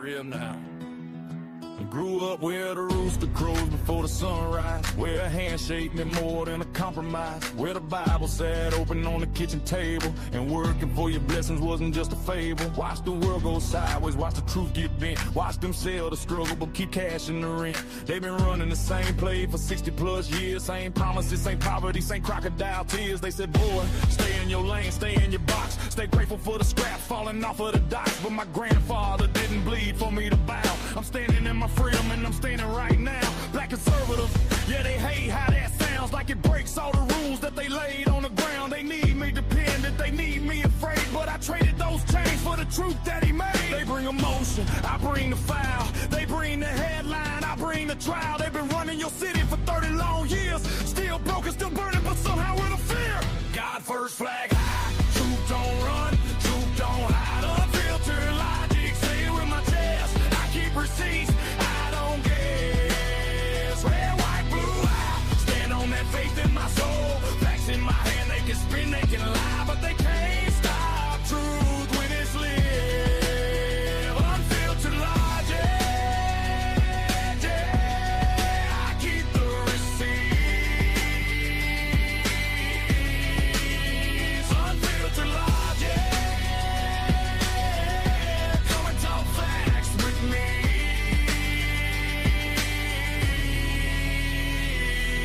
real now. I grew up where the rooster crows before the sunrise, where a handshake meant more than a compromise, where the Bible sat open on the kitchen table, and working for your blessings wasn't just a fable. Watch the world go sideways, watch the truth get bent, watch them sell the struggle but keep cashing the rent. They've been running the same play for 60 plus years, same promises, same poverty, same crocodile tears. They said, boy, stay in your lane, stay in your box, stay grateful for the scraps falling off of the docks. But my grandfather didn't bleed for me to bow. I'm standing in my freedom and I'm standing right now. Black conservatives, yeah, they hate how that sounds, like it breaks all the rules that they laid on the ground. They need me dependent, they need me afraid, but I traded those chains for the truth that he made. They bring emotion, I bring the file. They bring the headline, I bring the trial. They've been running your city for 30 long years, still broken, still burning, but somehow with a fear. God first, flag high, truth don't run, truth don't hide. Unfiltered logic, say it with my chest, I keep receipts, I don't guess. Red, white, blue, I stand on that faith in my soul. Facts in my hand, they can spin, they can lie, but they can't stop truth when it's live. Unfiltered logic, yeah, I keep the receipts. Unfiltered logic, come and talk facts with me.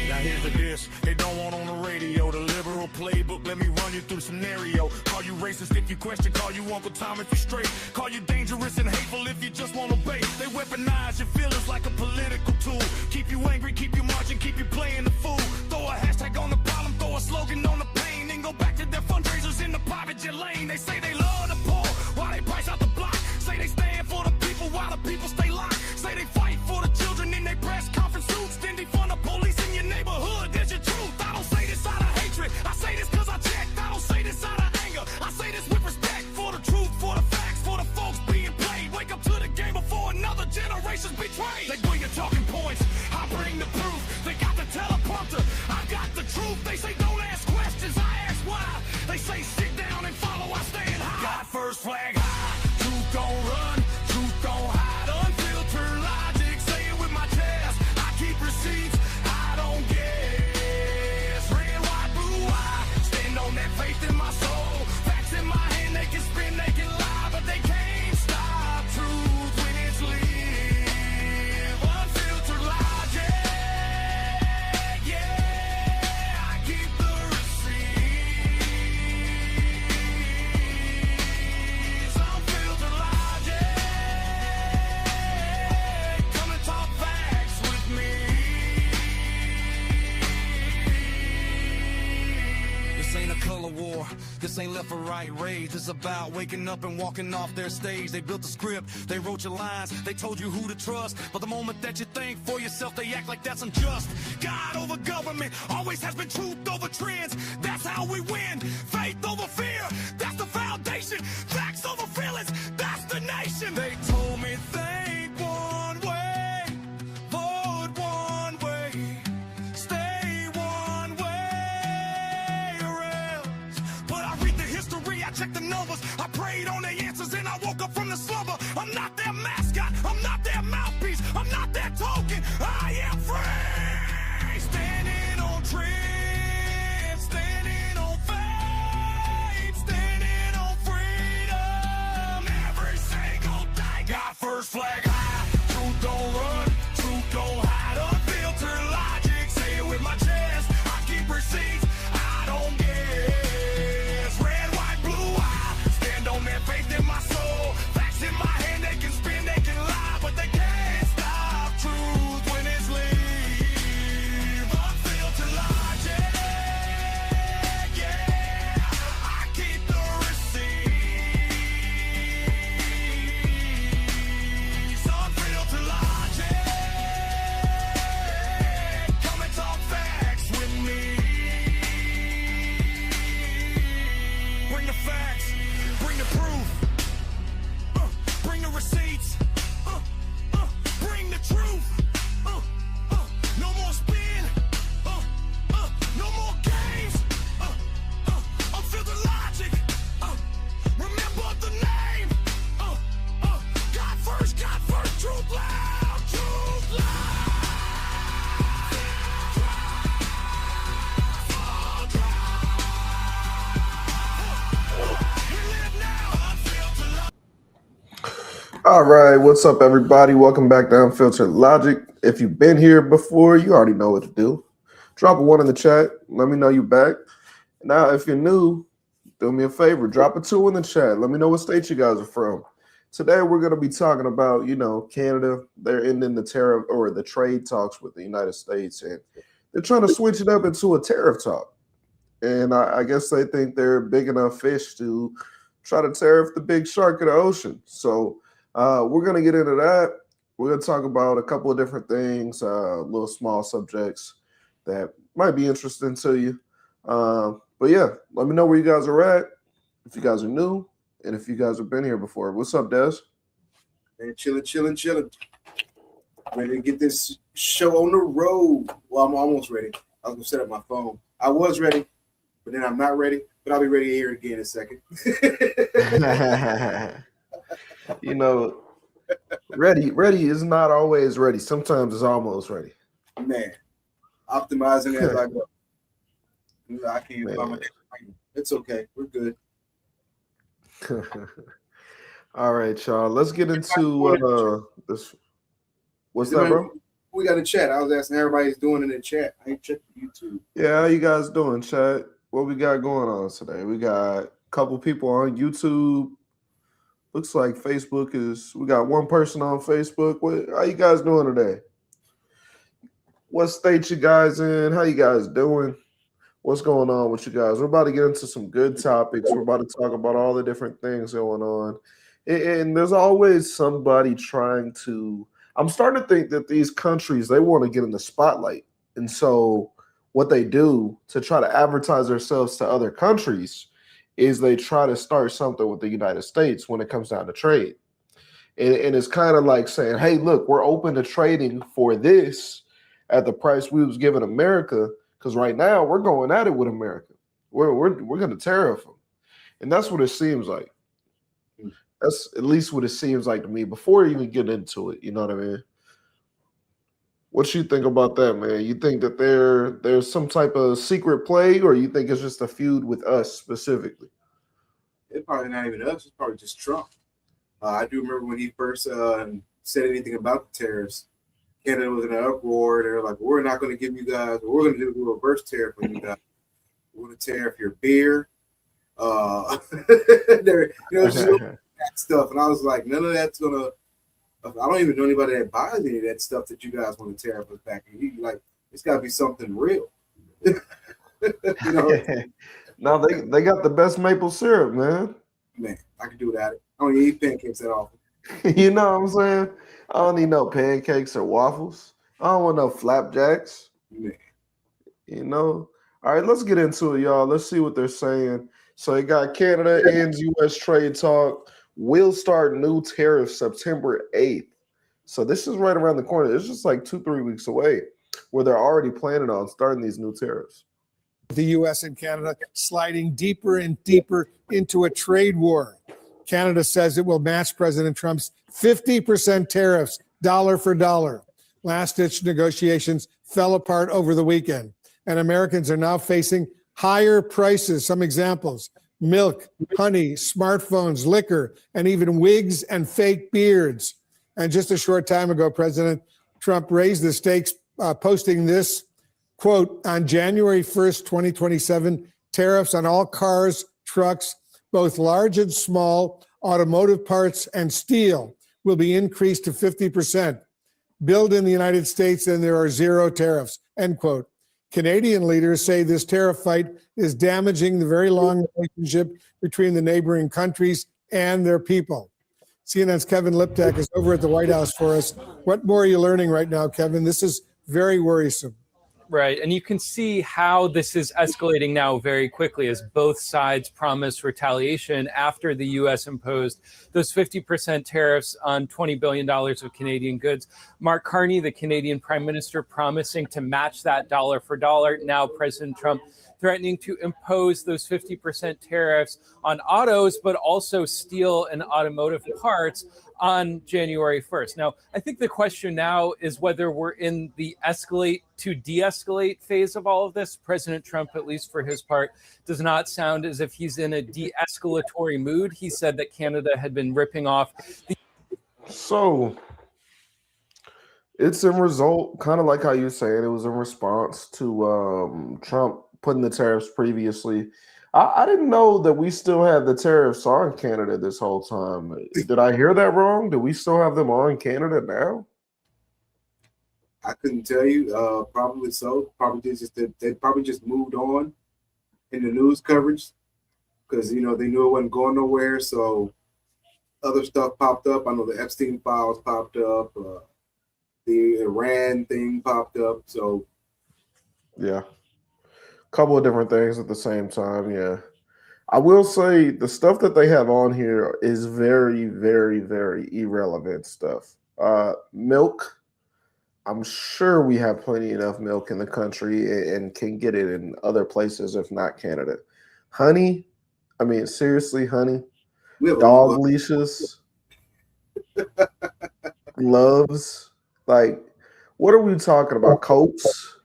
Now here's the dish, they don't want on the radio, the liberal playbook, let me run you through scenario. Call you racist if you question, call you Uncle Tom if you straight, call you dangerous and hateful if you just want to bait. They weaponize your feelings like a political tool, keep you angry, keep you marching, keep you playing the fool. Throw a hashtag on the problem, throw a slogan on the pain, then go back to their fundraisers in the private jet lane. They say they love the poor, while they price out the block, say they stand for the people while the people stay locked, say they fight for the children in their press conference suits, then defund the police in your neighborhood. There's your truth. I don't say this out of hatred, I say this cause I checked. I don't say this out of anger, I say this with respect for the truth, for the facts, for the folks being played. Wake up to the game before another generation's betrayed. They bring your talking points, I bring the proof. They got the teleprompter, I got the truth. They say don't ask questions, I ask why. They say sit down and follow, I stand high. God first, flag high, truth don't run, truth don't hide. Unfiltered logic, say it with my chest, I keep receipts, I don't guess. Red, white, blue, I stand on that faith in my soul. Facts in my hand, they can spin, they can lie, but they can't stop truth when it's live. Unfiltered logic, yeah, I keep the receipts. Unfiltered logic, come and talk facts with me. This ain't a color war, this ain't left or right rage. It's about waking up and walking off their stage. They built the script, they wrote your lines, they told you who to trust, but the moment that you think for yourself, they act like that's unjust. God over government, always has been truth over trends. That's how we win. Faith over fear, that's the foundation. Facts over feelings, that's the nation. They told me think one way, vote one way, stay one way or else. But I read the history, I check the numbers, I prayed on their answers and I woke up from the slumber. I'm not their mascot, I'm not their mouthpiece, I'm not their token, I am free. Standing on trends, standing on faith, standing on freedom every single day. God first, flag high, truth don't run, truth don't hide. Unfiltered logic, say it with my chest, I keep receipts, I don't guess. Red, white, blue, I stand on that faith in my soul. Facts in my hand, they can spin, they can lie, but they can't stop truth when it's live. Unfiltered logic, yeah, I keep the receipts. All right, what's up, everybody? Welcome back to Unfiltered Logic. If you've been here before, you already know what to do. Drop a one in the chat. Let me know you back. Now, if you're new, do me a favor. Drop a two in the chat. Let me know what state you guys are from. Today, we're going to be talking about, Canada. They're ending the tariff or the trade talks with the United States, and they're trying to switch it up into a tariff talk. And I guess they think they're big enough fish to try to tariff the big shark of the ocean. So we're going to get into that. We're going to talk about a couple of different things, little small subjects that might be interesting to you. But yeah, let me know where you guys are at, if you guys are new, and if you guys have been here before. What's up, Des? Man, chilling. Ready to get this show on the road. Well, I'm almost ready. I was going to set up my phone. I was ready, but then I'm not ready. But I'll be ready to hear it again in a second. Ready is not always ready. Sometimes it's almost ready. Man, optimizing as I go. I can't find my. It's okay. We're good. All right, y'all. Let's get into this. What's that, bro? We got a chat. I was asking everybody's doing in the chat. I ain't checked YouTube. Yeah, how you guys doing, chat? What we got going on today? We got a couple people on YouTube. Looks like we got one person on Facebook. How you guys doing today? What state you guys in? How you guys doing? What's going on with you guys? We're about to get into some good topics. We're about to talk about all the different things going on. And there's always somebody trying to, I'm starting to think that these countries, they want to get in the spotlight. And so what they do to try to advertise themselves to other countries is they try to start something with the United States when it comes down to trade. And it's kind of like saying, hey, look, we're open to trading for this at the price we was giving America, because right now we're going at it with America. We're going to tariff them. And that's what it seems like. That's at least what it seems like to me before even getting into it. You know what I mean? What you think about that, man? You think that there's some type of secret play, or you think it's just a feud with us specifically? It's probably not even us. It's probably just Trump. I do remember when he first said anything about the tariffs. Canada was in an uproar. They're like, we're not going to give you guys, we're going to do a reverse tariff on you guys. We're going to tariff your beer. That stuff. And I was like, none of that's going to, I don't even know anybody that buys any of that stuff that you guys want to tariff us back. And he like, it's got to be something real. No, they got the best maple syrup, man. Man, I can do without it. I don't eat pancakes that often. You know what I'm saying? I don't need no pancakes or waffles. I don't want no flapjacks. Man. All right, let's get into it, y'all. Let's see what they're saying. So they got Canada ends U.S. trade talk. Will start new tariffs September 8th. So this is right around the corner. It's just like 2-3 weeks away where they're already planning on starting these new tariffs. The U.S. and Canada sliding deeper and deeper into a trade war. Canada says it will match President Trump's 50% tariffs, dollar for dollar. Last-ditch negotiations fell apart over the weekend, and Americans are now facing higher prices. Some examples: milk, honey, smartphones, liquor, and even wigs and fake beards. And just a short time ago, President Trump raised the stakes, posting this, quote, on January 1st, 2027, tariffs on all cars, trucks, both large and small, automotive parts, and steel will be increased to 50%. Build in the United States and there are zero tariffs, end quote. Canadian leaders say this tariff fight is damaging the very long relationship between the neighboring countries and their people. CNN's Kevin Liptak is over at the White House for us. What more are you learning right now, Kevin? This is very worrisome. Right. And you can see how this is escalating now very quickly as both sides promise retaliation after the U.S. imposed those 50% tariffs on $20 billion of Canadian goods. Mark Carney, the Canadian Prime Minister, promising to match that dollar for dollar. Now President Trump threatening to impose those 50% tariffs on autos, but also steel and automotive parts on January 1st. Now, I think the question now is whether we're in the escalate to de-escalate phase of all of this. President Trump, at least for his part, does not sound as if he's in a de-escalatory mood. He said that Canada had been ripping off the So it's in result, kind of like how you saying it was in response to Trump putting the tariffs previously. I didn't know that we still had the tariffs on Canada this whole time. Did I hear that wrong? Do we still have them on Canada now? I couldn't tell you. Probably so. Probably just that they probably just moved on in the news coverage because they knew it wasn't going nowhere. So other stuff popped up. I know the Epstein files popped up. The Iran thing popped up. So Yeah. Couple of different things at the same time. Yeah. I will say the stuff that they have on here is very, very, very irrelevant stuff. Milk. I'm sure we have plenty enough milk in the country and can get it in other places, if not Canada. Honey. I mean, seriously, honey. we have a Dog lot. leashes. Gloves. Like, what are we talking about? Coats?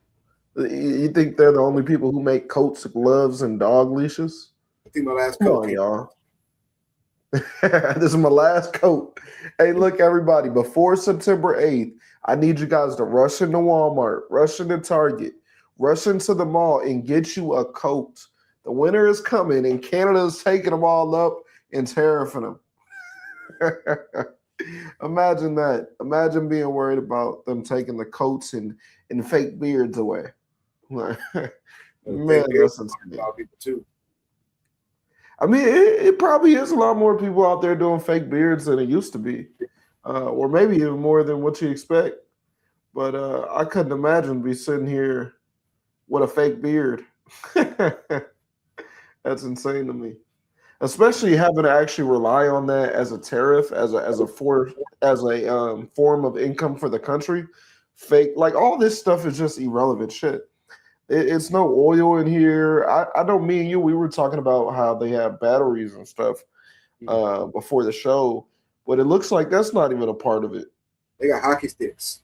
You think they're the only people who make coats, gloves, and dog leashes? I think my last Come coat on, came. y'all. This is my last coat. Hey, look, everybody, before September 8th, I need you guys to rush into Walmart, rush into Target, rush into the mall, and get you a coat. The winter is coming, and Canada is taking them all up and tariffing them. Imagine that. Imagine being worried about them taking the coats and fake beards away. Man, that's insane. A lot of people too. I mean, it probably is a lot more people out there doing fake beards than it used to be, or maybe even more than what you expect. But I couldn't imagine be sitting here with a fake beard. That's insane to me, especially having to actually rely on that as a tariff, as a form of income for the country. Fake, like all this stuff is just irrelevant shit. It's no oil in here. I know me and you, we were talking about how they have batteries and stuff before the show, but it looks like that's not even a part of it. They got hockey sticks.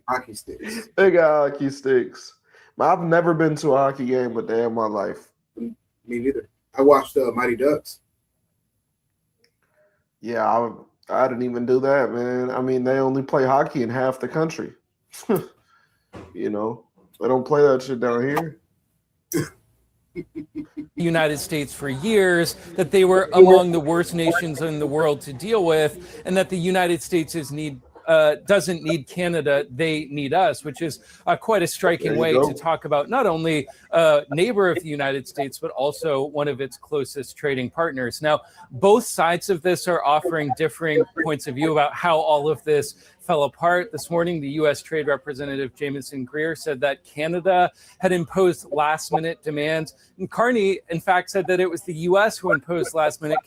Hockey sticks. They got hockey sticks. I've never been to a hockey game a day in my life. Me neither. I watched Mighty Ducks. Yeah, I didn't even do that, man. I mean, they only play hockey in half the country. They don't play that shit down here. United States for years, that they were among the worst nations in the world to deal with, and that the United States doesn't need Canada, they need us, which is quite a striking way to talk about not only a neighbor of the United States, but also one of its closest trading partners. Now, both sides of this are offering differing points of view about how all of this fell apart. This morning, the U.S. Trade Representative Jamieson Greer said that Canada had imposed last-minute demands. And Carney, in fact, said that it was the U.S. who imposed last-minute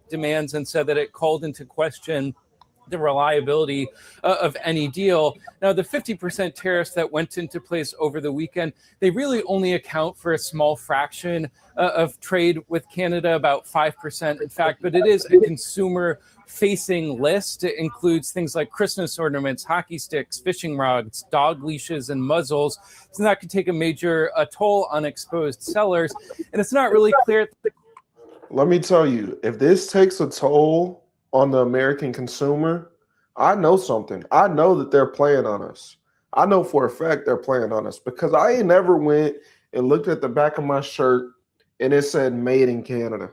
demands and said that it called into question the reliability of any deal. Now, the 50% tariffs that went into place over the weekend, they really only account for a small fraction of trade with Canada, about 5%, in fact, but it is a consumer-facing list. It includes things like Christmas ornaments, hockey sticks, fishing rods, dog leashes, and muzzles. So that could take a major toll on exposed sellers. And it's not really clear. Let me tell you, if this takes a toll on the American consumer, I know something. I know that they're playing on us. I know for a fact they're playing on us because I ain't never went and looked at the back of my shirt and it said made in Canada.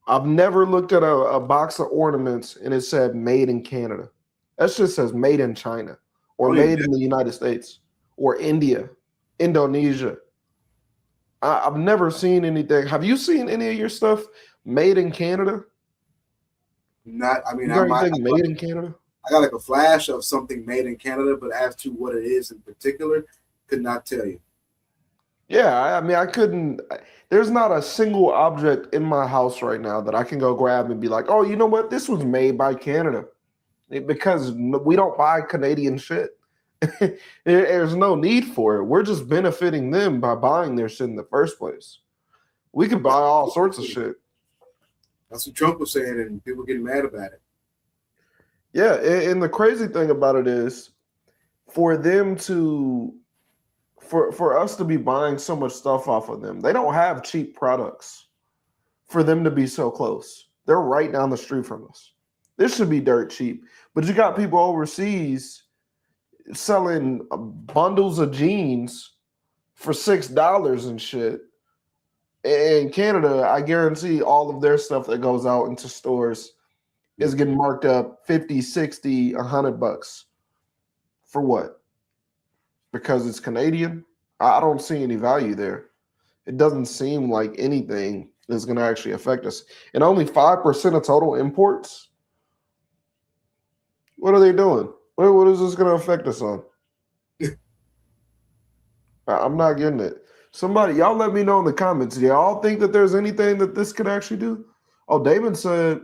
I've never looked at a box of ornaments and it said made in Canada. That just says made in China or made in the United States or India, Indonesia. I've never seen anything. Have you seen any of your stuff made in Canada? Not, I mean, you got anything made in Canada? I got like a flash of something made in Canada, but as to what it is in particular, could not tell you. Yeah, I mean, I couldn't. There's not a single object in my house right now that I can go grab and be like, oh, you know what? This was made by Canada. Because we don't buy Canadian shit. There's no need for it. We're just benefiting them by buying their shit in the first place. We could buy all sorts of shit. That's what Trump was saying, and people getting mad about it. Yeah, and the crazy thing about it is for them to for us to be buying so much stuff off of them, they don't have cheap products for them to be so close. They're right down the street from us. This should be dirt cheap. But you got people overseas selling bundles of jeans for $6 and shit. In Canada, I guarantee all of their stuff that goes out into stores is getting marked up 50, 60, $100. For what? Because it's Canadian? I don't see any value there. It doesn't seem like anything is going to actually affect us. And only 5% of total imports? What are they doing? What is this going to affect us on? I'm not getting it. Somebody, y'all let me know in the comments. Do y'all think that there's anything that this could actually do? Oh, Damon said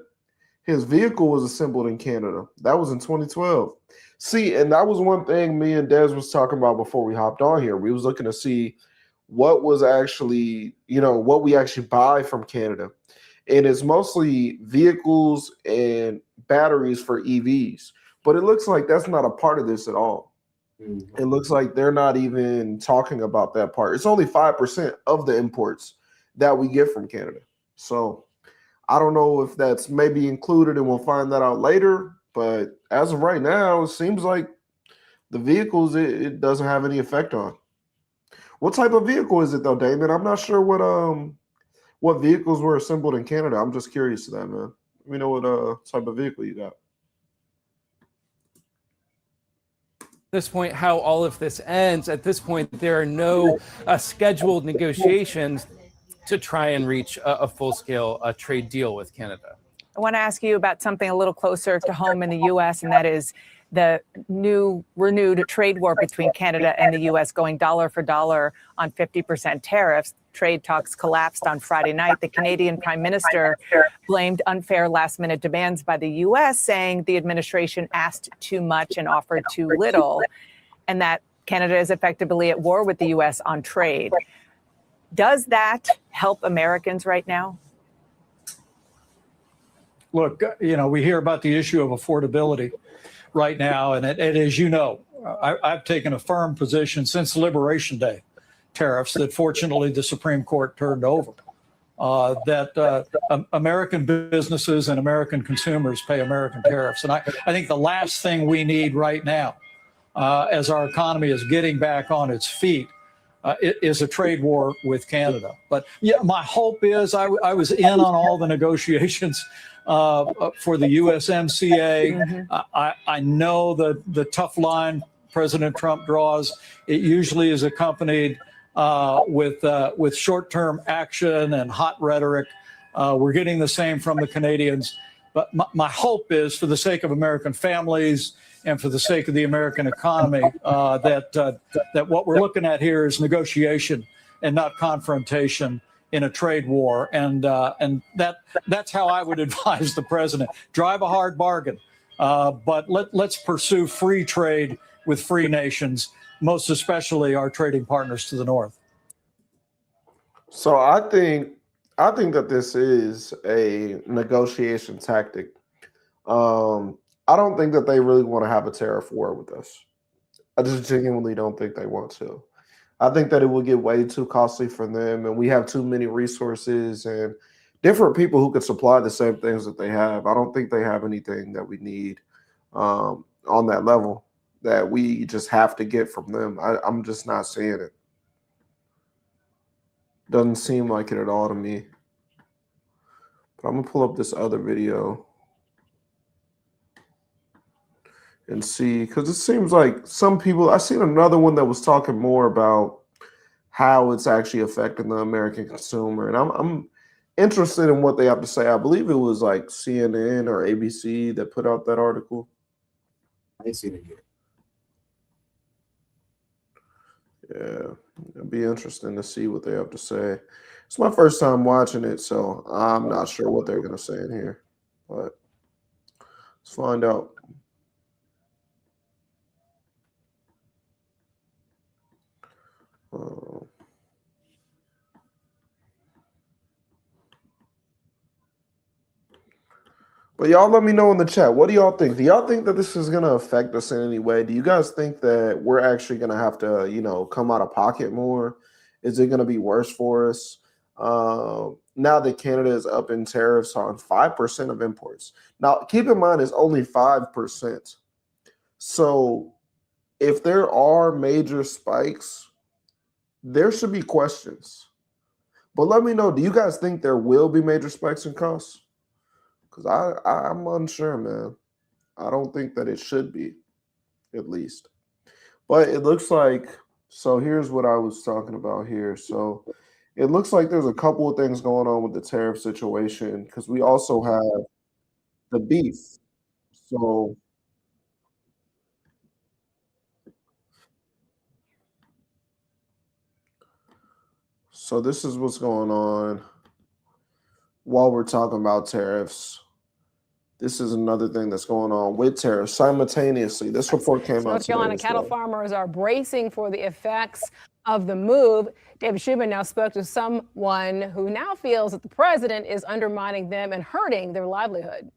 his vehicle was assembled in Canada. That was in 2012. See, and that was one thing me and Des was talking about before we hopped on here. We was looking to see what was actually, what we actually buy from Canada. And it's mostly vehicles and batteries for EVs. But it looks like that's not a part of this at all. It looks like they're not even talking about that part. It's only 5% of the imports that we get from Canada. So I don't know if that's maybe included, and we'll find that out later. But as of right now, it seems like the vehicles, it doesn't have any effect on. What type of vehicle is it though, Damon? I'm not sure what vehicles were assembled in Canada. I'm just curious to that, man. Let me know what type of vehicle you got. This point, how all of this ends. At this point, there are no scheduled negotiations to try and reach a full-scale trade deal with Canada. I want to ask you about something a little closer to home in the U.S., and that is the new renewed trade war between Canada and the U.S. going dollar for dollar on 50% tariffs. Trade talks collapsed on Friday night. The Canadian Prime Minister blamed unfair last-minute demands by the U.S., saying the administration asked too much and offered too little, and that Canada is effectively at war with the U.S. on trade. Does that help Americans right now? Look, we hear about the issue of affordability right now, and as you know, I've taken a firm position since Liberation Day tariffs that fortunately the Supreme Court turned over, that American businesses and American consumers pay American tariffs. And I think the last thing we need right now, as our economy is getting back on its feet, is a trade war with Canada. But yeah, my hope is I was in on all the negotiations for the USMCA. I know the tough line President Trump draws. It usually is accompanied with short-term action and hot rhetoric. We're getting the same from the Canadians. But my hope is, for the sake of American families and for the sake of the American economy, that what we're looking at here is negotiation and not confrontation in a trade war. And that's how I would advise the president. Drive a hard bargain, but let's pursue free trade with free nations, most especially our trading partners to the north. So I think that this is a negotiation tactic. I don't think that they really want to have a tariff war with us. I just genuinely don't think they want to. I think that it will get way too costly for them, and we have too many resources and different people who could supply the same things that they have. I don't think they have anything that we need on that level that we just have to get from them. I'm just not seeing it. Doesn't seem like it at all to me. But I'm going to pull up this other video and see, because it seems like some people, I seen another one that was talking more about how it's actually affecting the American consumer. And I'm interested in what they have to say. I believe it was like CNN or ABC that put out that article. I ain't seen it yet. Yeah, it'll be interesting to see what they have to say. It's my first time watching it, so I'm not sure what they're going to say in here. But let's find out. But y'all let me know in the chat. What do y'all think? Do y'all think that this is going to affect us in any way? Do you guys think that we're actually going to have to, come out of pocket more? Is it going to be worse for us? Now that Canada is up in tariffs on 5% of imports. Now, keep in mind, it's only 5%. So if there are major spikes, there should be questions. But let me know, do you guys think there will be major spikes in costs? Because I'm unsure, man. I don't think that it should be, at least. But it looks like, so here's what I was talking about here. So it looks like there's a couple of things going on with the tariff situation because we also have the beef. So this is what's going on while we're talking about tariffs. This is another thing that's going on with tariffs simultaneously. This report came out North today Carolina as cattle well. farmers are bracing for the effects of the move. David Schumann now spoke to someone who now feels that the president is undermining them and hurting their livelihood.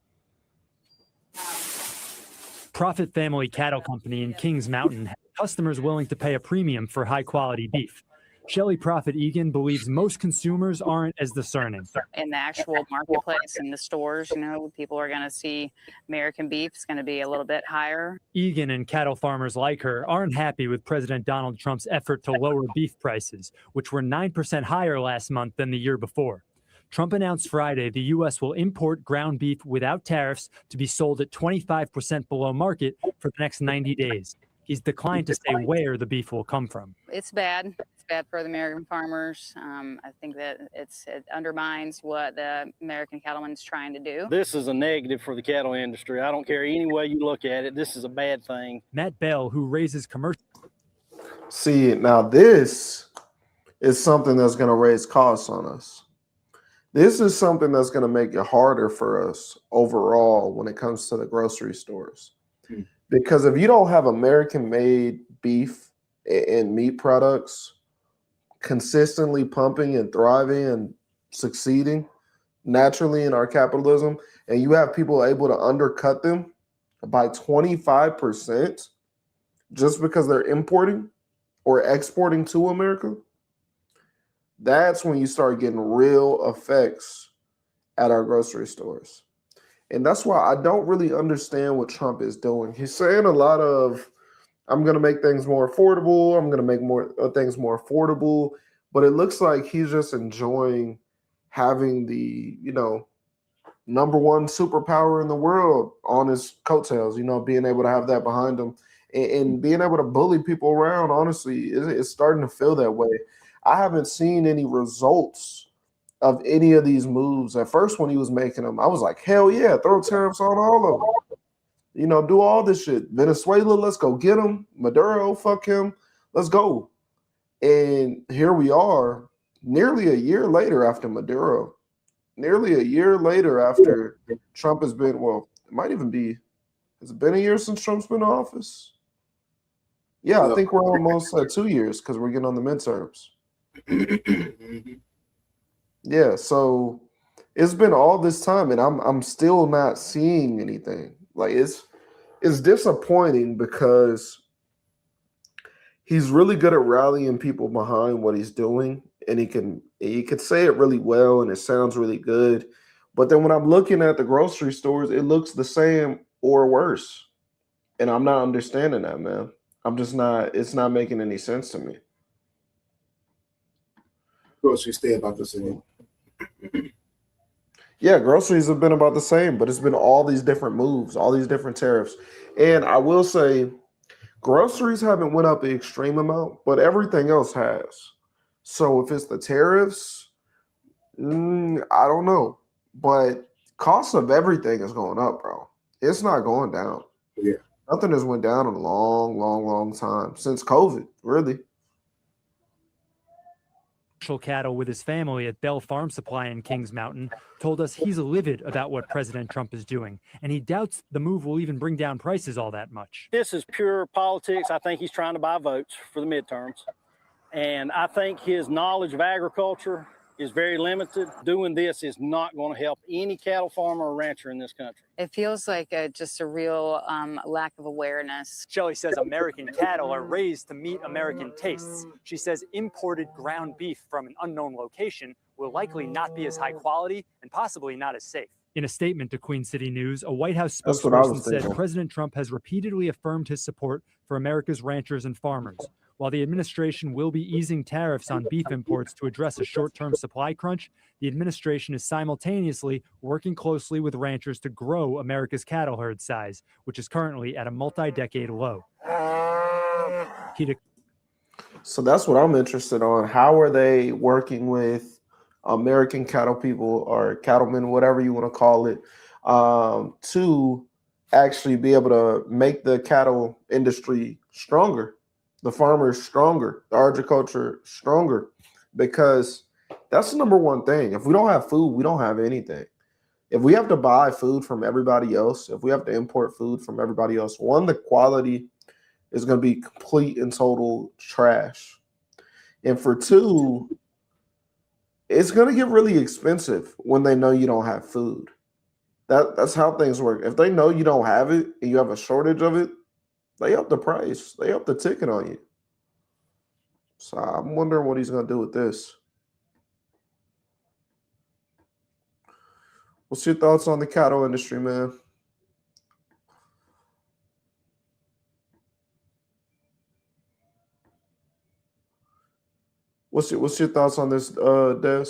Profit Family Cattle Company in Kings Mountain has customers willing to pay a premium for high-quality beef. Shelley Prophet Egan believes most consumers aren't as discerning. In the actual marketplace, in the stores, people are going to see American beef is going to be a little bit higher. Egan and cattle farmers like her aren't happy with President Donald Trump's effort to lower beef prices, which were 9% higher last month than the year before. Trump announced Friday the U.S. will import ground beef without tariffs to be sold at 25% below market for the next 90 days. He's declined to say where the beef will come from. It's bad. It's bad for the American farmers. I think that it undermines what the American cattleman's trying to do. This is a negative for the cattle industry. I don't care any way you look at it. This is a bad thing. Matt Bell, who raises commercial. See, now this is something that's going to raise costs on us. This is something that's going to make it harder for us overall when it comes to the grocery stores. Because if you don't have American-made beef and meat products consistently pumping and thriving and succeeding naturally in our capitalism, and you have people able to undercut them by 25% just because they're importing or exporting to America, that's when you start getting real effects at our grocery stores. And that's why I don't really understand what Trump is doing. He's saying a lot of, I'm going to make things more affordable. I'm going to make more things more affordable. But it looks like he's just enjoying having the, number one superpower in the world on his coattails, being able to have that behind him and being able to bully people around. Honestly, it's starting to feel that way. I haven't seen any results of any of these moves. At first, when he was making them, I was like, hell yeah, throw tariffs on all of them. Do all this shit. Venezuela, let's go get him. Maduro, fuck him. Let's go. And here we are, nearly a year later after Maduro, nearly a year later after Trump has been, well, it might even be, has it been a year since Trump's been in office? Yeah, I think we're almost at 2 years because we're getting on the midterms. Yeah, so it's been all this time, and I'm still not seeing anything. Like it's disappointing because he's really good at rallying people behind what he's doing, and he can say it really well, and it sounds really good. But then when I'm looking at the grocery stores, it looks the same or worse, and I'm not understanding that, man. I'm just not. It's not making any sense to me. Groceries stay about the same. Yeah, groceries have been about the same, but it's been all these different moves, all these different tariffs. And I will say groceries haven't went up the extreme amount, but everything else has. So if it's the tariffs, I don't know. But cost of everything is going up, bro. It's not going down. Yeah. Nothing has went down in a long, long, long time. Since COVID, really. Cattle with his family at Bell Farm Supply in Kings Mountain told us he's livid about what President Trump is doing, and he doubts the move will even bring down prices all that much. This is pure politics. I think he's trying to buy votes for the midterms. And I think his knowledge of agriculture is very limited. Doing this is not going to help any cattle farmer or rancher in this country. It feels like just a real lack of awareness. Shelley says American cattle are raised to meet American tastes. She says imported ground beef from an unknown location will likely not be as high quality and possibly not as safe. In a statement to Queen City News, a White House That's what I spokesperson was said thinking. President Trump has repeatedly affirmed his support for America's ranchers and farmers. While the administration will be easing tariffs on beef imports to address a short-term supply crunch, the administration is simultaneously working closely with ranchers to grow America's cattle herd size, which is currently at a multi-decade low. So that's what I'm interested on. How are they working with American cattle people or cattlemen, whatever you want to call it, to actually be able to make the cattle industry stronger, the farmers stronger, the agriculture stronger? Because that's the number one thing. If we don't have food, we don't have anything. If we have to buy food from everybody else, if we have to import food from everybody else, one, the quality is going to be complete and total trash. And for two, it's going to get really expensive when they know you don't have food. That's how things work. If they know you don't have it and you have a shortage of it, they up the price. They up the ticket on you. So I'm wondering what he's going to do with this. What's your thoughts on the cattle industry, man? What's your thoughts on this, Des?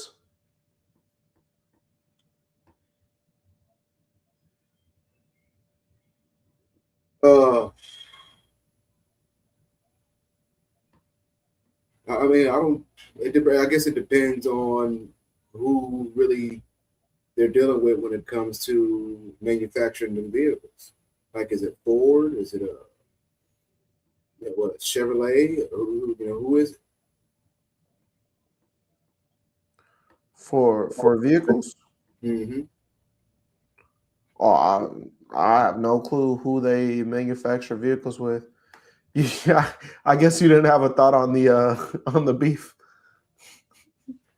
I mean, I don't. I guess it depends on who really they're dealing with when it comes to manufacturing the vehicles. Like, is it Ford? Is it what, Chevrolet? Who is it? For vehicles? Mm-hmm. Oh, I have no clue who they manufacture vehicles with. Yeah, I guess you didn't have a thought on the beef.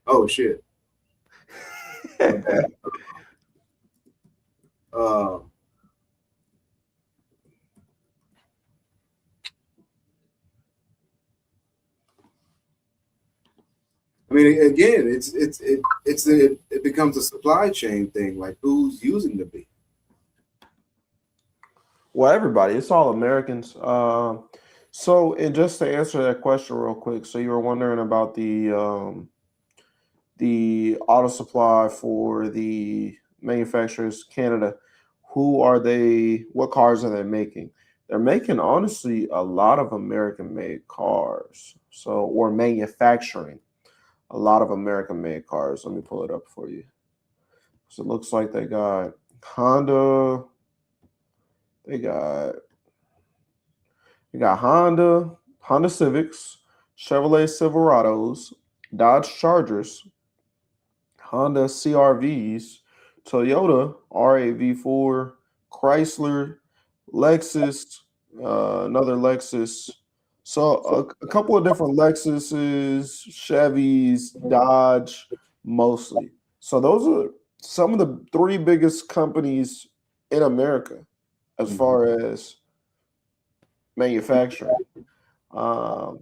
Oh shit. I mean, again, it becomes a supply chain thing. Like, who's using the beef? Well, everybody. It's all Americans. So, and just to answer that question real quick, so you were wondering about the auto supply for the manufacturers, Canada. Who are they? What cars are they making? They're making, honestly, a lot of American-made cars. So, or manufacturing a lot of American-made cars. Let me pull it up for you. So it looks like they got Honda. They got Honda Civics, Chevrolet Silverados, Dodge Chargers, Honda CRVs, Toyota RAV4, Chrysler, Lexus, another Lexus. So a couple of different Lexuses, Chevys, Dodge, mostly. So those are some of the three biggest companies in America as far as manufacturing. The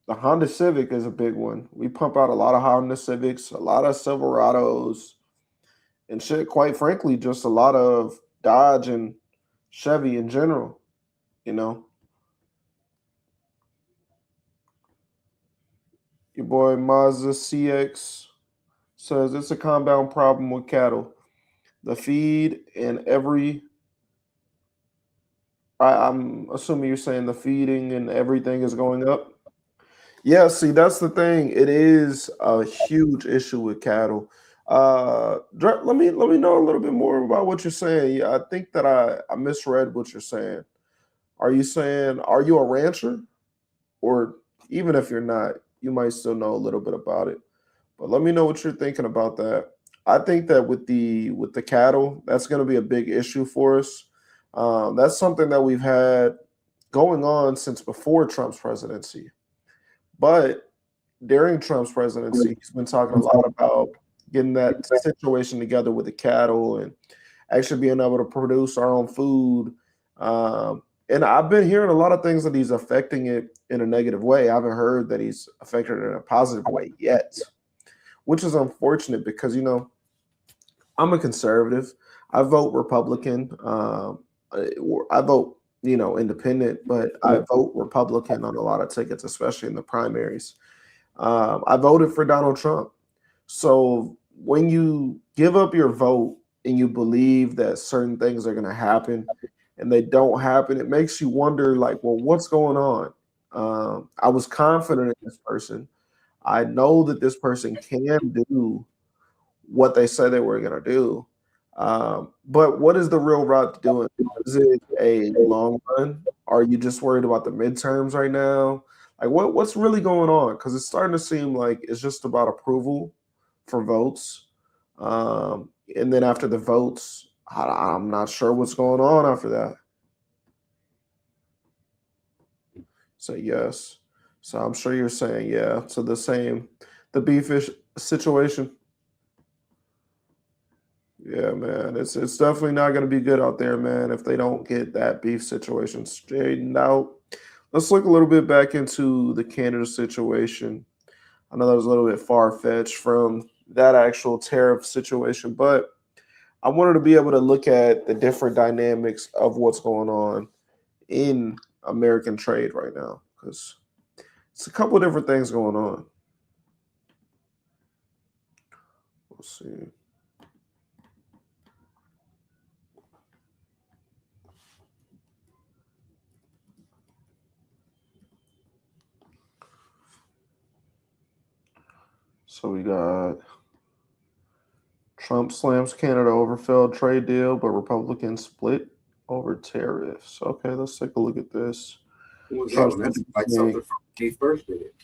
Honda Civic is a big one. We pump out a lot of Honda Civics, a lot of Silverados, and shit, quite frankly, just a lot of Dodge and Chevy in general, you know. Your boy Mazda CX says it's a compound problem with cattle. The feed and I'm assuming you're saying the feeding and everything is going up. Yeah, see, that's the thing. It is a huge issue with cattle. Let me know a little bit more about what you're saying. Yeah, I think that I misread what you're saying. Are you a rancher? Or even if you're not, you might still know a little bit about it. But let me know what you're thinking about that. I think that with the cattle, that's going to be a big issue for us. That's something that we've had going on since before Trump's presidency. But during Trump's presidency, he's been talking a lot about getting that situation together with the cattle and actually being able to produce our own food. And I've been hearing a lot of things that he's affecting it in a negative way. I haven't heard that he's affected it in a positive way yet, which is unfortunate because, you know, I'm a conservative. I vote Republican. I vote, you know, independent, but I vote Republican on a lot of tickets, especially in the primaries. I voted for Donald Trump. So when you give up your vote and you believe that certain things are going to happen and they don't happen, it makes you wonder, like, well, what's going on? I was confident in this person. I know that this person can do what they said they were going to do. But what is the real route to do it? Is it a long run? Are you just worried about the midterms right now? Like, what's really going on? Because it's starting to seem like it's just about approval for votes. And then after the votes, I'm not sure what's going on after that. So yes. So I'm sure you're saying yeah to the beef situation. Yeah, man, it's definitely not going to be good out there, man, if they don't get that beef situation straightened out. Let's look a little bit back into the Canada situation. I know that was a little bit far-fetched from that actual tariff situation, but I wanted to be able to look at the different dynamics of what's going on in American trade right now, because it's a couple of different things going on. Let's see. So we got Trump slams Canada over failed trade deal, but Republicans split over tariffs. Okay, let's take a look at this. When was that one? That's like something from when he first did it.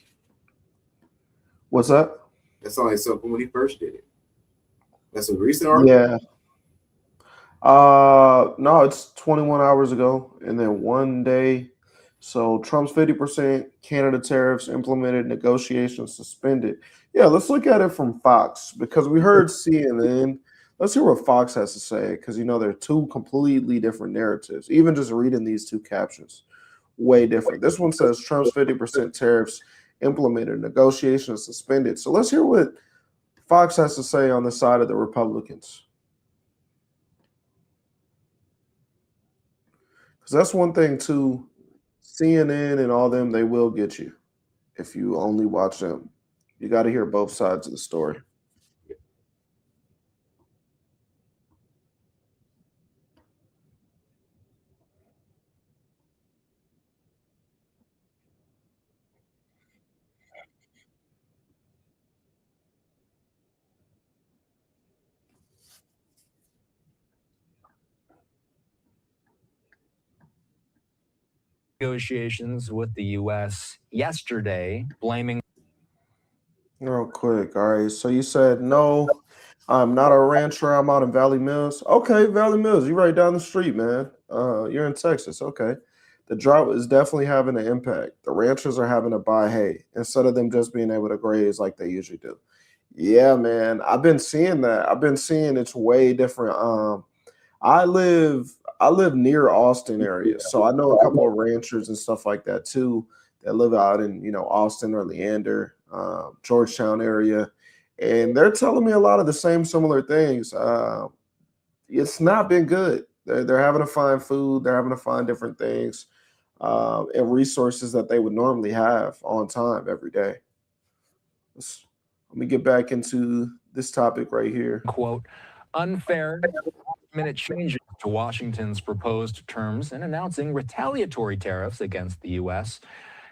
What's that? That's like something when he first did it. That's a recent article. Yeah. No, it's 21 hours ago, and then one day. So Trump's 50% Canada tariffs implemented, negotiations suspended. Yeah, let's look at it from Fox because we heard CNN. Let's hear what Fox has to say because, you know, they're two completely different narratives. Even just reading these two captions, way different. This one says Trump's 50% tariffs implemented, negotiations suspended. So let's hear what Fox has to say on the side of the Republicans. Because that's one thing too, CNN and all them, they will get you if you only watch them. You got to hear both sides of the story. Negotiations with the U.S. yesterday, blaming. Real quick, all right. So you said no, I'm not a rancher. I'm out in Valley Mills. Okay, Valley Mills, you're right down the street, man. You're in Texas. Okay, the drought is definitely having an impact. The ranchers are having to buy hay instead of them just being able to graze like they usually do. Yeah, man, I've been seeing that. I've been seeing it's way different. I live near Austin area, so I know a couple of ranchers and stuff like that too that live out in, you know, Austin or Leander, Georgetown area, and they're telling me a lot of the same similar things. It's not been good. They're having to find food. They're having to find different things and resources that they would normally have on time every day. Let me get back into this topic right here. Quote, unfair minute changes to Washington's proposed terms and announcing retaliatory tariffs against the U.S.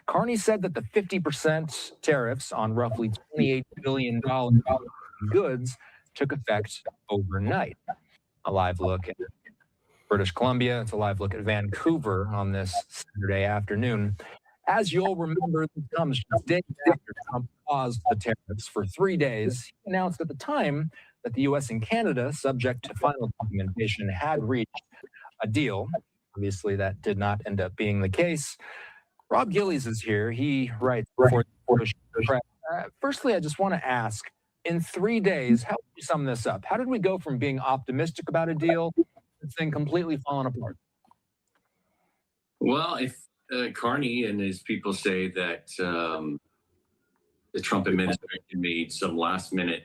Carney said that the 50% tariffs on roughly $28 billion in goods took effect overnight. A live look at British Columbia. It's a live look at Vancouver on this Saturday afternoon. As you'll remember, this comes just days after Trump paused the tariffs for 3 days. He announced at the time that the U.S. and Canada, subject to final documentation, had reached a deal. Obviously, that did not end up being the case. Rob Gillies is here. He writes for the press. Firstly, I just want to ask, in 3 days, how would you sum this up? How did we go from being optimistic about a deal to this thing completely falling apart? Well, if Carney and his people say that the Trump administration made some last minute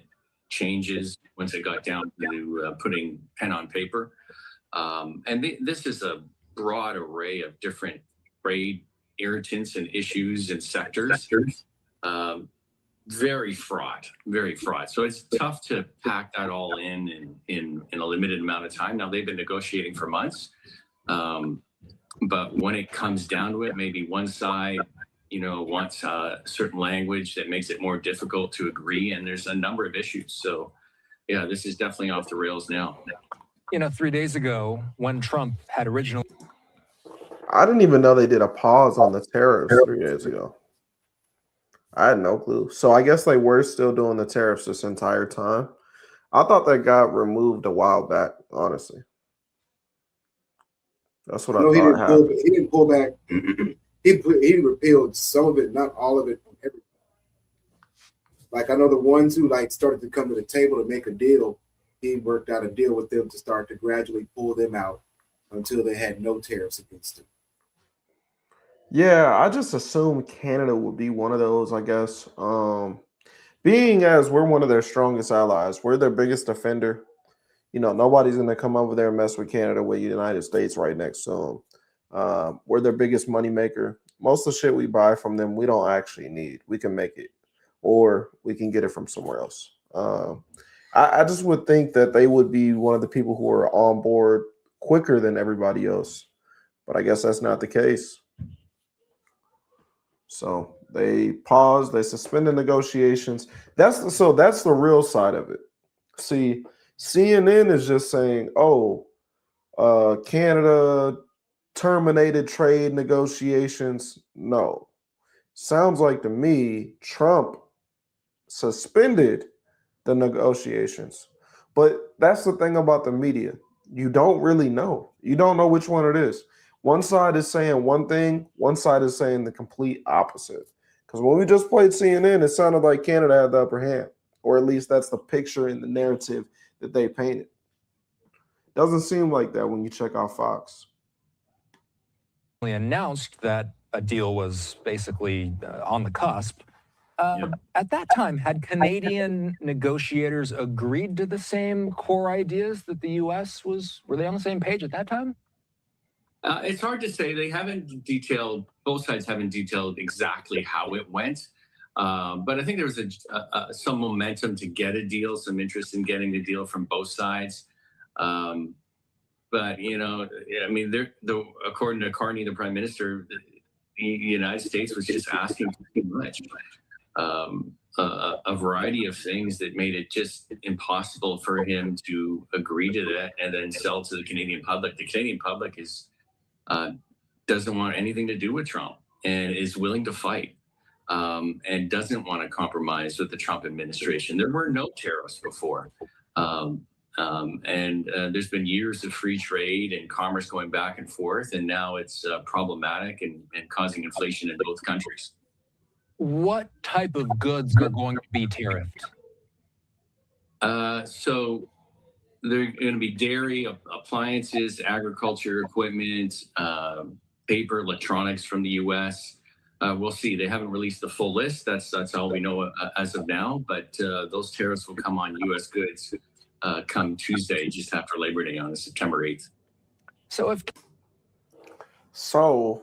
changes once it got down to putting pen on paper. This is a broad array of different trade irritants and issues and sectors. Very fraught, very fraught. So it's tough to pack that all in a limited amount of time. Now, they've been negotiating for months. But when it comes down to it, maybe one side, wants certain language that makes it more difficult to agree. And there's a number of issues. So, yeah, this is definitely off the rails now. 3 days ago, when Trump had originally... I didn't even know they did a pause on the tariffs 3 days ago. I had no clue. So I guess they were still doing the tariffs this entire time. I thought that got removed a while back, honestly. That's what I thought happened. He didn't pull back. He repealed some of it, not all of it, from everything. Like, I know the ones who started to come to the table to make a deal, he worked out a deal with them to start to gradually pull them out until they had no tariffs against them. Yeah, I just assumed Canada would be one of those, I guess. Being as we're one of their strongest allies, we're their biggest defender. Nobody's going to come over there and mess with Canada with the United States right next to them. We're their biggest money maker. Most of the shit we buy from them, we don't actually need. We can make it, or we can get it from somewhere else. I just would think that they would be one of the people who are on board quicker than everybody else. But I guess that's not the case. So they paused, they suspended negotiations. That's the real side of it. See, CNN is just saying, Canada terminated trade negotiations. No. Sounds like to me, Trump suspended the negotiations. But that's the thing about the media. You don't really know. You don't know which one it is. One side is saying one thing, one side is saying the complete opposite. Because when we just played CNN, it sounded like Canada had the upper hand, or at least that's the picture in the narrative that they painted. Doesn't seem like that when you check out Fox. Announced that a deal was basically on the cusp. At that time, had Canadian negotiators agreed to the same core ideas that the U.S. was? Were they on the same page at that time? It's hard to say. They haven't detailed, both sides haven't detailed exactly how it went. But I think there was some momentum to get a deal, some interest in getting a deal from both sides. But, according to Carney, the prime minister, the United States was just asking for too much. A variety of things that made it just impossible for him to agree to that and then sell to the Canadian public. The Canadian public doesn't want anything to do with Trump and is willing to fight and doesn't want to compromise with the Trump administration. There were no tariffs before. There's been years of free trade and commerce going back and forth, and now it's problematic and causing inflation in both countries. What type of goods are going to be tariffed? So they're going to be dairy, appliances, agriculture equipment, paper, electronics from the U.S. We'll see. They haven't released the full list. That's all we know as of now. But those tariffs will come on U.S. goods come Tuesday, just after Labor Day on September 8th. So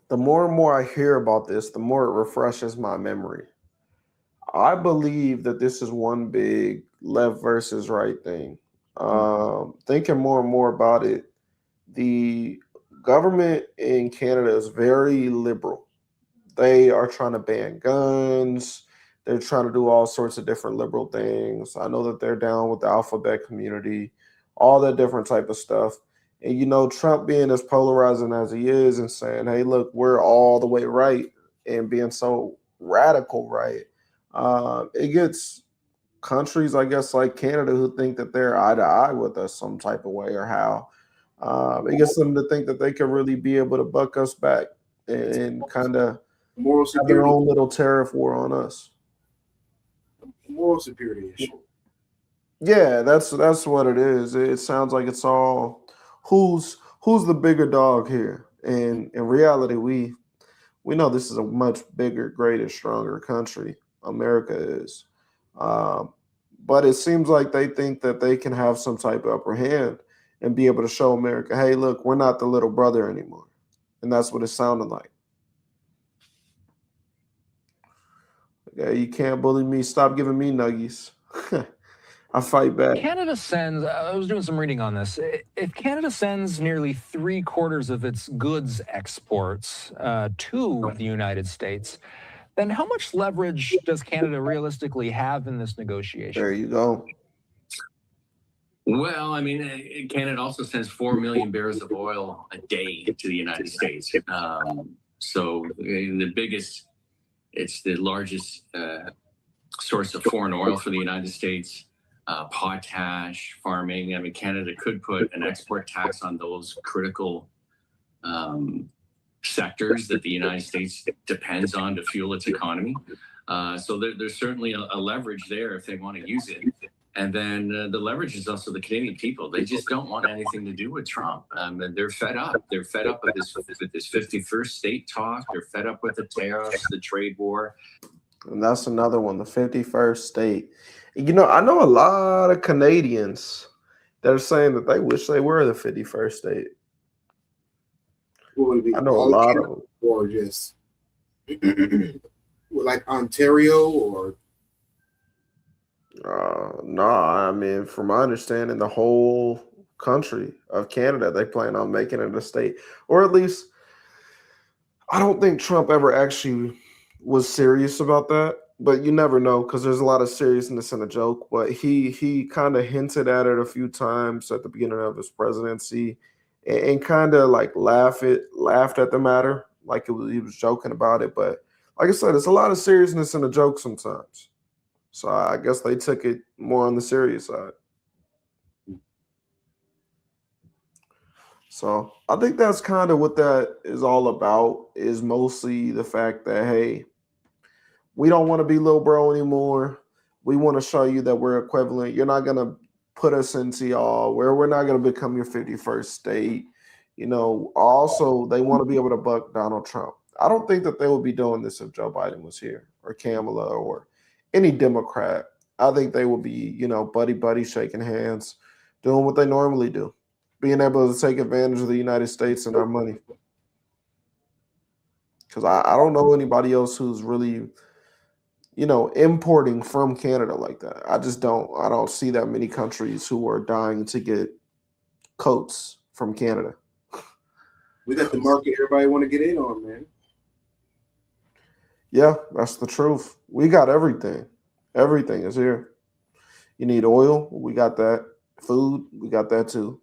the more and more I hear about this, the more it refreshes my memory. I believe that this is one big left versus right thing. Thinking more and more about it, the government in Canada is very liberal. They are trying to ban guns. They're trying to do all sorts of different liberal things. I know that they're down with the alphabet community, all that different type of stuff. And, Trump being as polarizing as he is and saying, hey, look, we're all the way right, and being so radical right, it gets countries, I guess, like Canada who think that they're eye to eye with us some type of way or how. It gets them to think that they could really be able to buck us back and kind of have their own little tariff war on us. Moral superiority issue. Yeah, that's what it is. It sounds like it's all who's the bigger dog here. And in reality, we We know this is a much bigger, greater, stronger country. America is. Um, but it seems like they think that they can have some type of upper hand and be able to show America, hey, look, we're not the little brother anymore. And that's what it sounded like. Yeah, you can't bully me. Stop giving me nuggies. I fight back. Canada sends, I was doing some reading on this. If Canada sends nearly 3/4 of its goods exports to the United States, then how much leverage does Canada realistically have in this negotiation? There you go. Well, I mean, Canada also sends 4 million barrels of oil a day to the United States. So it's the largest source of foreign oil for the United States. Potash, farming. I mean, Canada could put an export tax on those critical sectors that the United States depends on to fuel its economy. So there's certainly a leverage there if they want to use it. And then the leverage is also the Canadian people. They just don't want anything to do with Trump. They're fed up. They're fed up with this 51st state talk. They're fed up with the tariffs, the trade war. And that's another one, the 51st state. You know, I know a lot of Canadians that are saying that they wish they were the 51st state. I know a lot of them. Or just like Ontario or? No, I mean, from my understanding, the whole country of Canada, they plan on making it a state. Or at least, I don't think Trump ever actually was serious about that. But you never know because there's a lot of seriousness in a joke. But he kind of hinted at it a few times at the beginning of his presidency and kind of like laughed at the matter, like he was joking about it. But like I said, there's a lot of seriousness in a joke sometimes. So I guess they took it more on the serious side. So I think that's kind of what that is all about, is mostly the fact that, hey, we don't want to be little bro anymore. We want to show you that we're equivalent. You're not going to put us into y'all where we're not going to become your 51st state. You know, also, they want to be able to buck Donald Trump. I don't think that they would be doing this if Joe Biden was here or Kamala or any Democrat. I think they would be, you know, buddy shaking hands, doing what they normally do, being able to take advantage of the United States and our money. Because I don't know anybody else who's really, you know, importing from Canada like that. I don't see that many countries who are dying to get coats from Canada. We got the market everybody want to get in on, man. Yeah, that's the truth. We got everything. Everything is here. You need oil, we got that. Food, we got that too.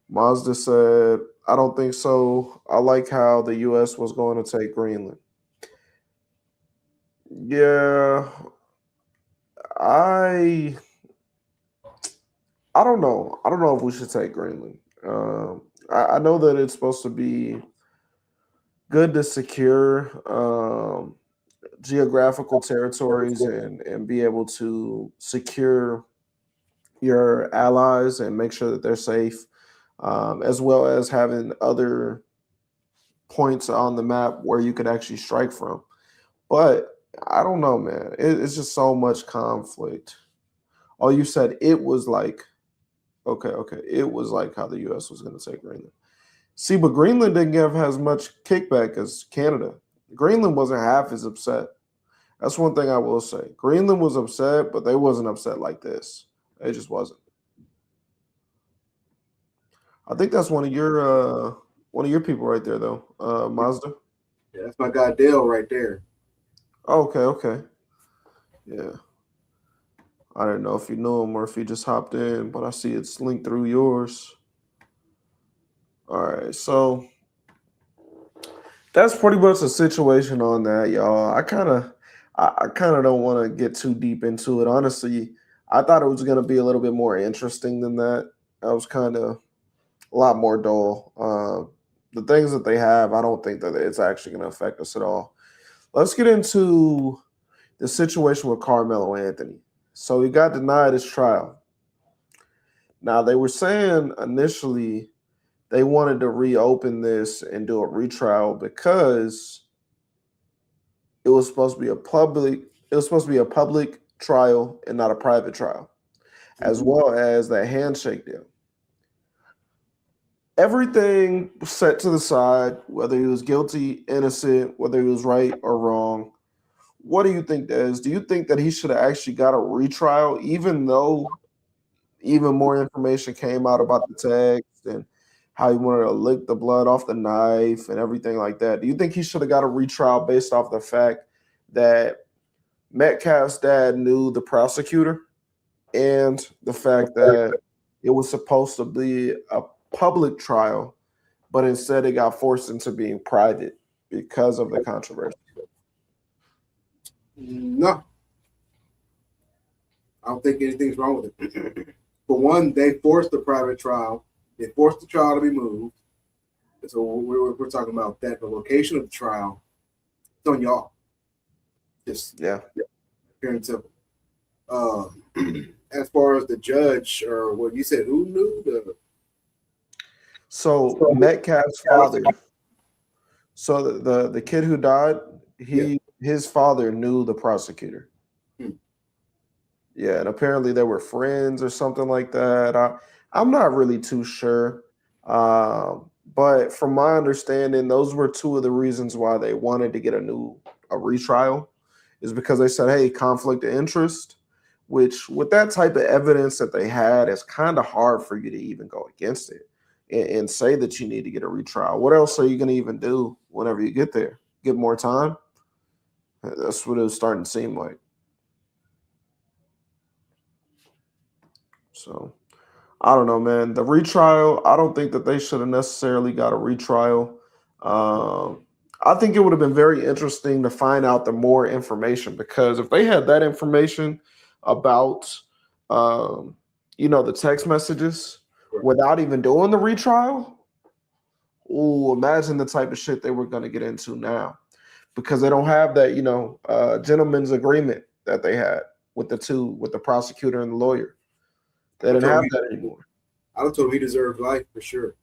Mazda said, I don't think so. I like how the U.S. was going to take Greenland. Yeah, I don't know. I don't know if we should take Greenland. I know that it's supposed to be good to secure geographical territories and be able to secure your allies and make sure that they're safe, as well as having other points on the map where you could actually strike from. But I don't know, man. It's just so much conflict. Oh, you said it was like, okay. It was like how the U.S. was going to take Greenland. See, but Greenland didn't give as much kickback as Canada. Greenland wasn't half as upset. That's one thing I will say. Greenland was upset, but they wasn't upset like this. It just wasn't. I think that's one of your people right there, though, Mazda. Yeah, that's my guy Dale right there. Okay. Yeah. I didn't know if you knew him or if he just hopped in, but I see it's linked through yours. All right, so that's pretty much the situation on that, y'all. I kind of don't want to get too deep into it. Honestly, I thought it was going to be a little bit more interesting than that. I was kind of a lot more dull. The things that they have, I don't think that it's actually going to affect us at all. Let's get into the situation with Carmelo Anthony. So he got denied his trial. Now, they were saying initially they wanted to reopen this and do a retrial because it was supposed to be a public trial and not a private trial, as well as that handshake deal. Everything set to the side, whether he was guilty, innocent, whether he was right or wrong. What do you think, Des? Do you think that he should have actually got a retrial, even though even more information came out about the text and how he wanted to lick the blood off the knife and everything like that? Do you think he should have got a retrial based off the fact that Metcalf's dad knew the prosecutor and the fact that it was supposed to be a public trial, but instead it got forced into being private because of the controversy? No. I don't think anything's wrong with it. For one, they forced the private trial. They forced the trial to be moved. So we're talking about that. The location of the trial, it's on y'all. Just yeah. Pure and simple. As far as the judge or what you said, who knew So Metcalf's father. So the kid who died, his father knew the prosecutor. Yeah, and apparently they were friends or something like that. I'm not really too sure. But from my understanding, those were two of the reasons why they wanted to get a retrial, is because they said, hey, conflict of interest, which with that type of evidence that they had, it's kind of hard for you to even go against it and say that you need to get a retrial. What else are you going to even do whenever you get there? Get more time? That's what it was starting to seem like. So, I don't know, man. The retrial, I don't think that they should have necessarily got a retrial. I think it would have been very interesting to find out the more information, because if they had that information about, the text messages without even doing the retrial, imagine the type of shit they were going to get into now, because they don't have that, gentleman's agreement that they had with the prosecutor and the lawyer. They didn't have that anymore. I told him he deserved life for sure.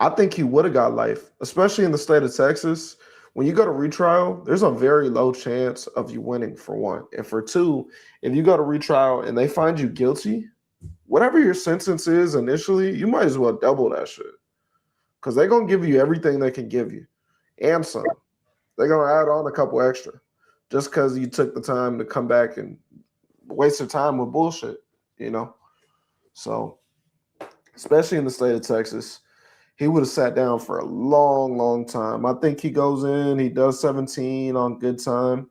I think he would have got life, especially in the state of Texas. When you go to retrial, there's a very low chance of you winning, for one. And for two, if you go to retrial and they find you guilty, whatever your sentence is initially, you might as well double that shit. Because they're going to give you everything they can give you and some. They're going to add on a couple extra just because you took the time to come back and waste your time with bullshit, So, especially in the state of Texas, he would have sat down for a long, long time. I think he goes in, he does 17 on good time,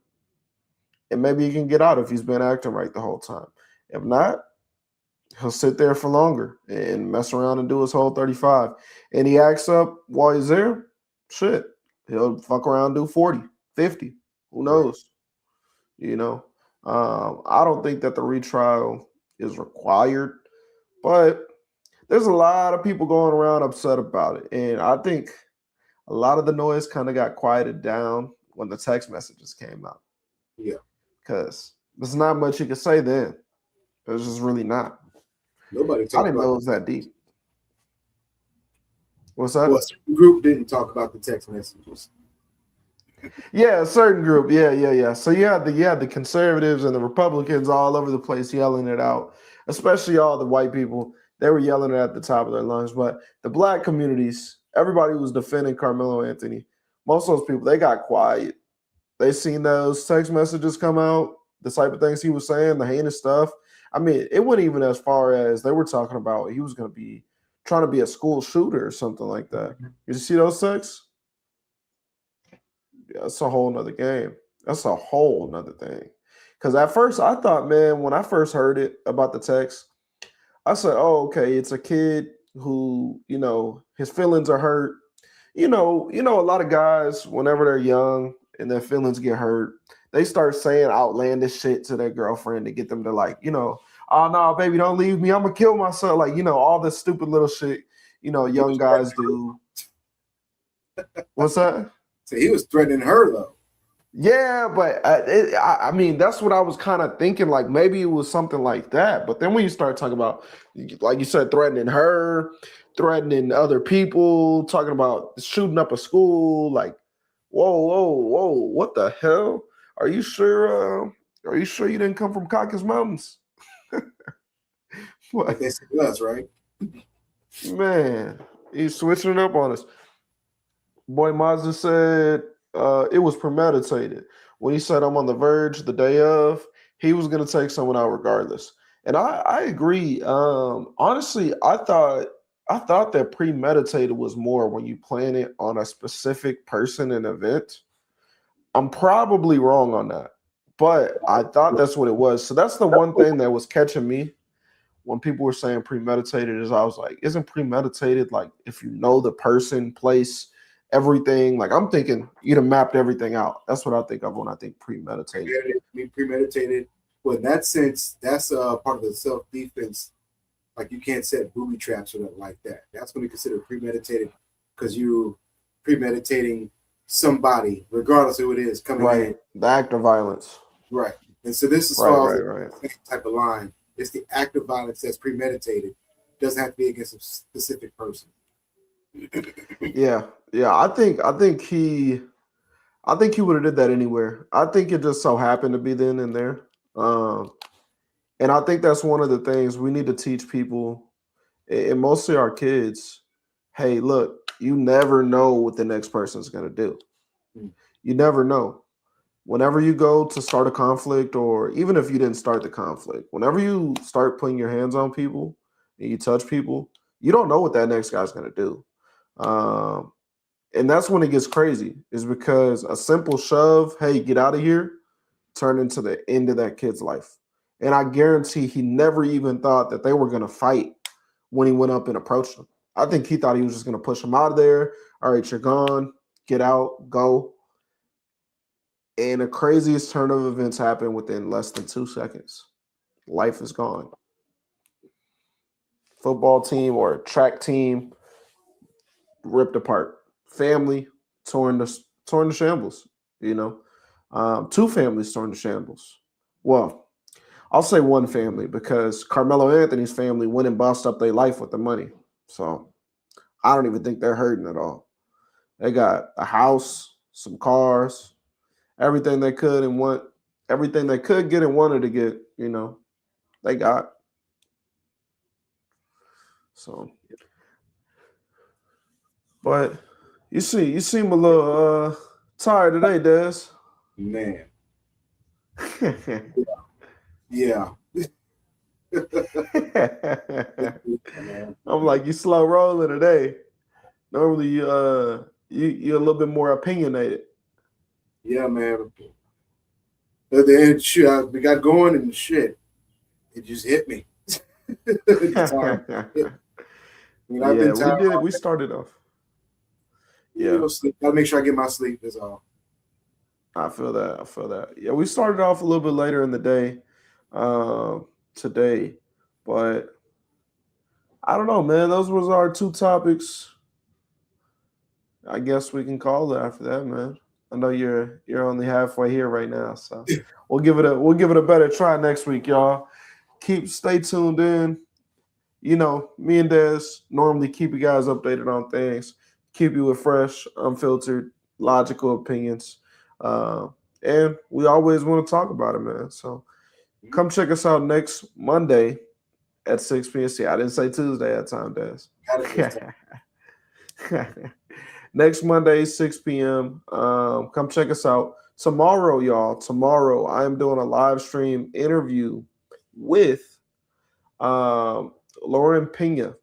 and maybe he can get out if he's been acting right the whole time. If not, he'll sit there for longer and mess around and do his whole 35. And he acts up while he's there, shit, he'll fuck around and do 40, 50. Who knows? I don't think that the retrial is required, but there's a lot of people going around upset about it. And I think a lot of the noise kind of got quieted down when the text messages came out. Yeah. Because there's not much you could say then. There's just really not. Nobody talked I didn't about know it was that deep. What's that? Well, a certain group didn't talk about the text messages. Yeah, a certain group. Yeah. So you had the conservatives and the Republicans all over the place yelling it out, especially all the white people. They were yelling it at the top of their lungs. But the black communities, everybody was defending Carmelo Anthony. Most of those people, they got quiet. They seen those text messages come out, the type of things he was saying, the heinous stuff. I mean, it went even as far as they were talking about he was going to be trying to be a school shooter or something like that. You see those texts? Yeah, that's a whole nother game. That's a whole nother thing. Because at first I thought, man, when I first heard it about the text, I said, oh, okay, it's a kid who, his feelings are hurt. A lot of guys, whenever they're young and their feelings get hurt, they start saying outlandish shit to their girlfriend to get them to oh, no, baby, don't leave me. I'm going to kill myself. All this stupid little shit, young guys do. What's that? So he was threatening her, though. Yeah, but I mean, that's what I was kind of thinking. Like, maybe it was something like that. But then when you start talking about, like you said, threatening her, threatening other people, talking about shooting up a school. Like, whoa, what the hell? Are you sure? Are you sure you didn't come from Caucasus Mountains? Like they said us, right? Man, he's switching it up on us. Boy Mazda said it was premeditated. When he said I'm on the verge the day of, he was going to take someone out regardless. And I agree. Honestly, I thought that premeditated was more when you plan it on a specific person and event. I'm probably wrong on that, but I thought that's what it was. So that's the one thing that was catching me when people were saying premeditated is I was like, isn't premeditated like if you know the person, place, everything? Like I'm thinking you'd have mapped everything out. That's what I think of when I think premeditated. Premeditated. Well, in that sense, that's part of the self-defense. Like you can't set booby traps or nothing like that. That's going to be considered premeditated because you're premeditating somebody, regardless of who it is, coming in. The act of violence. Right. And so this is right. type of line. It's the act of violence that's premeditated. It doesn't have to be against a specific person. Yeah. I think he would have did that anywhere. I think it just so happened to be then and there. And I think that's one of the things we need to teach people, and mostly our kids. Hey, look, you never know what the next person's going to do. You never know. Whenever you go to start a conflict, or even if you didn't start the conflict, whenever you start putting your hands on people and you touch people, you don't know what that next guy's going to do. And that's when it gets crazy, is because a simple shove, hey, get out of here, turned into the end of that kid's life. And I guarantee he never even thought that they were going to fight when he went up and approached them. I think he thought he was just going to push him out of there. All right, you're gone. Get out. Go. And the craziest turn of events happened within less than 2 seconds. Life is gone. Football team or track team ripped apart. Family torn to shambles. You know, 2 families torn to shambles. Well, I'll say 1 family because Carmelo Anthony's family went and bossed up their life with the money. So I don't even think they're hurting at all. They got a house, some cars, everything they could and want, everything they could get and wanted to get, you know, they got. So, but you seem a little tired today, Des. Man. Yeah. I'm like, you slow rolling today. Normally you're a little bit more opinionated. Yeah, man. But then we got going and shit. It just hit me. We did it. We started off. Yeah. Gotta make sure I get my sleep, is all. I feel that. Yeah, we started off a little bit later in the day today, but I don't know, man. Those was our 2 topics. I guess we can call it after that, man. I know you're only halfway here right now, so we'll give it a better try next week, y'all. Stay tuned in. You know, me and Des normally keep you guys updated on things, keep you with fresh, unfiltered, logical opinions. And we always want to talk about it, man. So come check us out next Monday at 6 p.m. See, I didn't say Tuesday at time, Des. Next Monday, 6 p.m. Come check us out. Tomorrow, y'all. Tomorrow, I am doing a live stream interview with Lauren Pena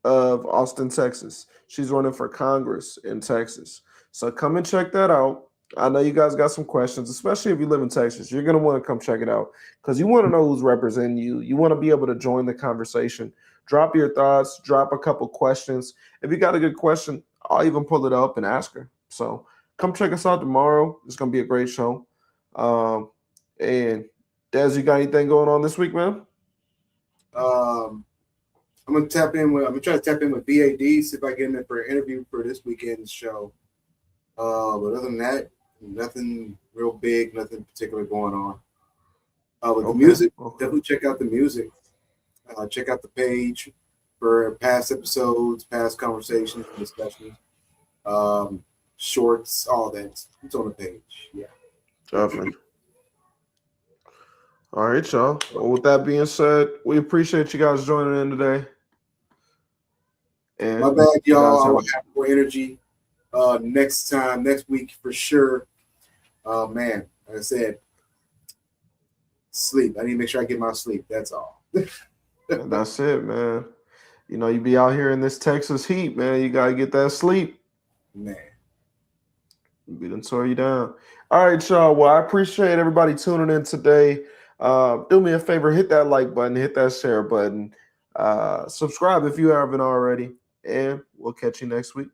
of Austin, Texas. She's running for Congress in Texas. So come and check that out. I know you guys got some questions, especially if you live in Texas. You're going to want to come check it out because you want to know who's representing you. You want to be able to join the conversation. Drop your thoughts. Drop a couple questions. If you got a good question, I'll even pull it up and ask her. So come check us out tomorrow. It's going to be a great show. And Des, you got anything going on this week, man? I'm gonna try to tap in with BAD, see if I get in there for an interview for this weekend's show. But other than that, nothing real big, nothing particular going on. With the music, definitely check out the music. Check out the page. for past episodes, past conversations, discussions, shorts, all that. It's on the page. Yeah. Definitely. All right, y'all. Well, with that being said, we appreciate you guys joining in today. And my bad, you y'all. guys I have will have more energy next week for sure. Man, like I said, sleep. I need to make sure I get my sleep. That's all. That's it, man. You know, you be out here in this Texas heat, man. You gotta get that sleep. Man. We done tore you down. All right, y'all. Well, I appreciate everybody tuning in today. Do me a favor, hit that like button, hit that share button, subscribe if you haven't already, and we'll catch you next week.